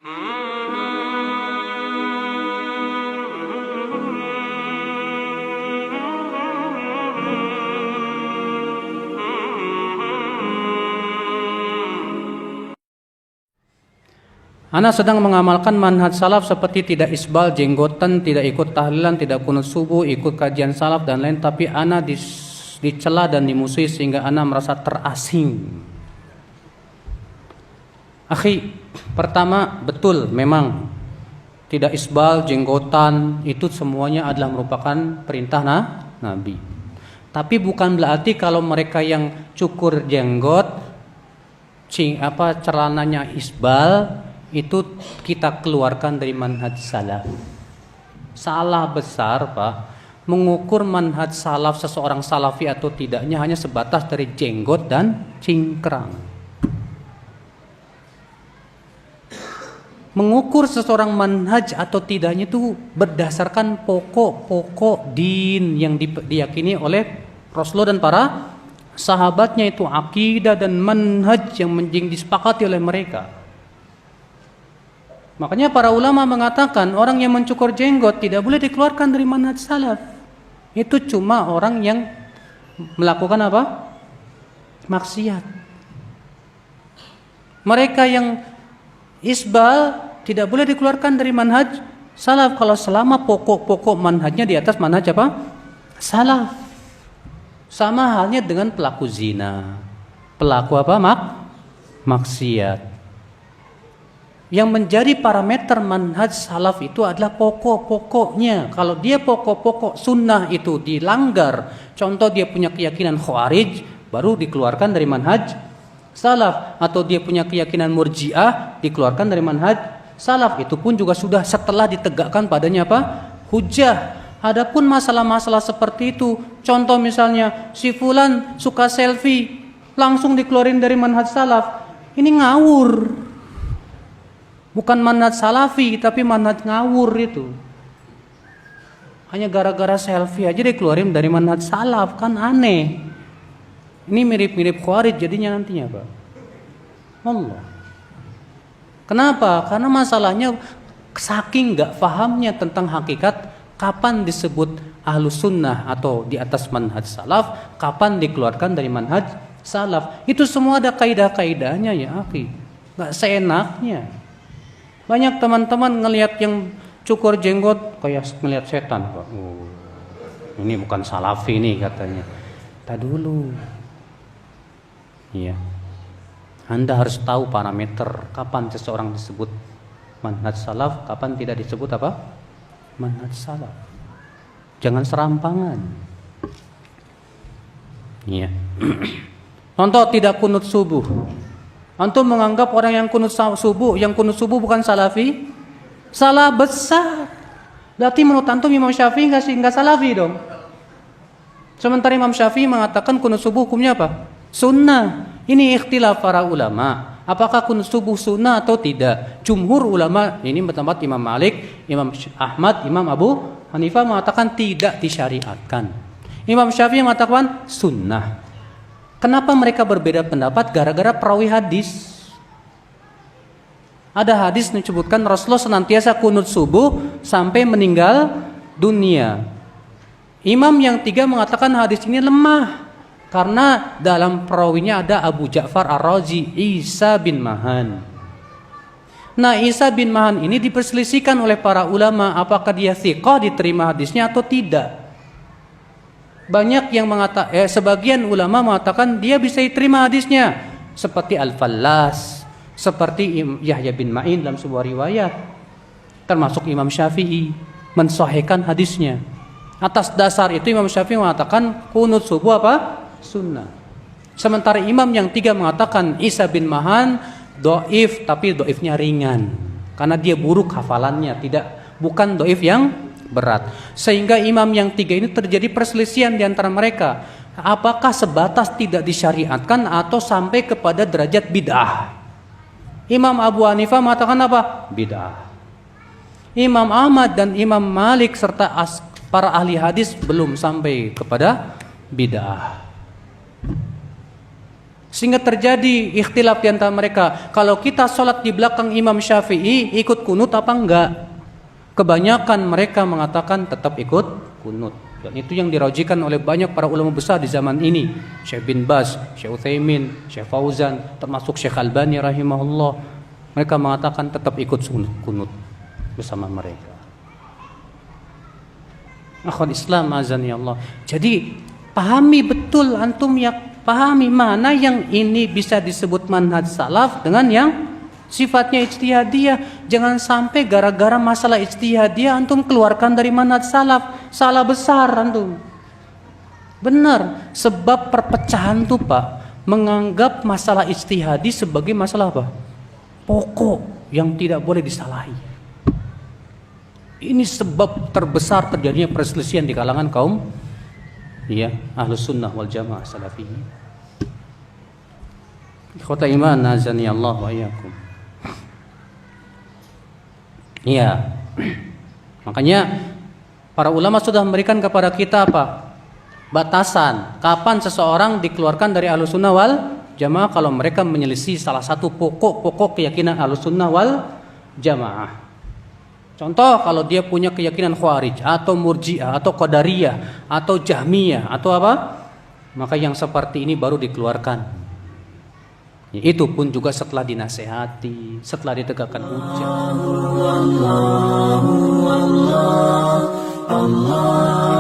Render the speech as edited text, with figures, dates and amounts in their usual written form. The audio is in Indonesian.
Ana sedang mengamalkan manhaj salaf seperti tidak isbal jenggotan, tidak ikut tahlilan, tidak kunut subuh, ikut kajian salaf dan lain, tapi ana dicela dan dimusuhi sehingga ana merasa terasing. Akhi, pertama betul memang tidak isbal jenggotan itu semuanya adalah merupakan perintah Nabi. Tapi bukan berarti kalau mereka yang cukur jenggot, celananya isbal, itu kita keluarkan dari manhaj salaf. Salah besar, Pak. Mengukur manhaj salaf seseorang salafi atau tidaknya hanya sebatas dari jenggot dan cingkrang. Mengukur seseorang manhaj atau tidaknya itu berdasarkan pokok-pokok din yang diyakini oleh Rasulullah dan para sahabatnya, itu akidah dan manhaj yang disepakati oleh mereka. Makanya para ulama mengatakan orang yang mencukur jenggot tidak boleh dikeluarkan dari manhaj salaf. Itu cuma orang yang melakukan apa? Maksiat. Mereka yang isbal tidak boleh dikeluarkan dari manhaj salaf kalau selama pokok-pokok manhajnya di atas manhaj apa? Salaf. Sama halnya dengan pelaku zina. Pelaku apa? Maksiat. Yang menjadi parameter manhaj salaf itu adalah pokok-pokoknya. Kalau dia pokok-pokok sunnah itu dilanggar, contoh dia punya keyakinan khawarij, baru dikeluarkan dari manhaj salaf. Atau dia punya keyakinan murji'ah, dikeluarkan dari manhaj salaf. Itu pun juga sudah setelah ditegakkan padanya apa? Hujjah. Adapun masalah-masalah seperti itu, contoh misalnya si fulan suka selfie, langsung dikeluarin dari manhaj salaf. Ini ngawur. Bukan manhaj salafi, tapi manhaj ngawur itu. Hanya gara-gara selfie aja dikeluarin dari manhaj salaf, kan aneh. Ini mirip-mirip khawarij jadinya nantinya, Pak. Allah. Kenapa? Karena masalahnya saking gak fahamnya tentang hakikat kapan disebut ahlus sunnah atau di atas manhaj salaf, kapan dikeluarkan dari manhaj salaf. Itu semua ada kaidah-kaidahnya ya, akhi. Gak seenaknya. Banyak teman-teman ngelihat yang cukur jenggot kayak ngelihat setan, Pak. Ini bukan salafi nih katanya. Tak dulu. Iya. Anda harus tahu parameter kapan seseorang disebut manhaj salaf, kapan tidak disebut apa? Manhaj salaf. Jangan serampangan. Iya. Contoh tidak kunut subuh. Antum menganggap orang yang kunut subuh bukan salafi? Salah besar. Berarti menurut antum Imam Syafi'i enggak salafi dong. Sementara Imam Syafi'i mengatakan kunut subuh hukumnya apa? Sunnah. Ini ikhtilaf para ulama. Apakah kunut subuh sunnah atau tidak? Jumhur ulama, ini bertempat Imam Malik, Imam Ahmad, Imam Abu Hanifah mengatakan tidak disyariatkan. Imam Syafi'i mengatakan sunnah. Kenapa mereka berbeda pendapat? Gara-gara perawi hadis. Ada hadis menyebutkan Rasulullah senantiasa kunut subuh sampai meninggal dunia. Imam yang tiga mengatakan hadis ini lemah karena dalam perawinya ada Abu Ja'far Ar-Razi, Isa bin Mahan. Nah, Isa bin Mahan ini diperselisihkan oleh para ulama apakah dia thiqah, diterima hadisnya atau tidak. Banyak yang mengatakan, sebagian ulama mengatakan dia bisa diterima hadisnya, seperti Al-Fallas, seperti Yahya bin Ma'in dalam sebuah riwayat, termasuk Imam Syafi'i mensahihkan hadisnya. Atas dasar itu Imam Syafi'i mengatakan kunut subuh apa? Sunnah. Sementara imam yang tiga mengatakan Isa bin Mahan dhaif, tapi dhaifnya ringan karena dia buruk hafalannya, bukan dhaif yang berat. Sehingga imam yang tiga ini terjadi perselisihan di antara mereka. Apakah sebatas tidak disyariatkan atau sampai kepada derajat bid'ah? Imam Abu Hanifah mengatakan apa? Bid'ah. Imam Ahmad dan Imam Malik serta para ahli hadis belum sampai kepada bid'ah. Sehingga terjadi ikhtilaf di antara mereka. Kalau kita sholat di belakang Imam Syafi'i, ikut kunut apa enggak? Kebanyakan mereka mengatakan tetap ikut kunut. Dan itu yang dirajikan oleh banyak para ulama besar di zaman ini. Syekh bin Baz, Syekh Utsaimin, Syekh Fauzan, termasuk Syekh Albani rahimahullah. Mereka mengatakan tetap ikut kunut bersama mereka. Akhwat Islam azani Allah. Jadi pahami betul antum, ya pahami mana yang ini bisa disebut manhaj salaf dengan yang sifatnya ijtihadiyah. Jangan sampai gara-gara masalah ijtihadiyah antum keluarkan dari manhaj salaf. Salah besar antum. Benar, sebab perpecahan tuh Pak, menganggap masalah ijtihadi sebagai masalah apa? Pokok yang tidak boleh disalahi. Ini sebab terbesar terjadinya perselisihan di kalangan kaum Ahlus Sunnah wal Jamaah Salafiyin. Ikhwata iman azani Allah wa iyyakum. Iya. Makanya para ulama sudah memberikan kepada kita apa? Batasan kapan seseorang dikeluarkan dari Ahlus Sunnah wal Jamaah kalau mereka menyelisih salah satu pokok keyakinan Ahlus Sunnah wal Jamaah. Contoh, kalau dia punya keyakinan Khawarij atau Murji'ah atau Qadariyah atau Jahmiyah atau apa, maka yang seperti ini baru dikeluarkan. Itu pun juga setelah dinasehati, setelah ditegakkan hujah. Allah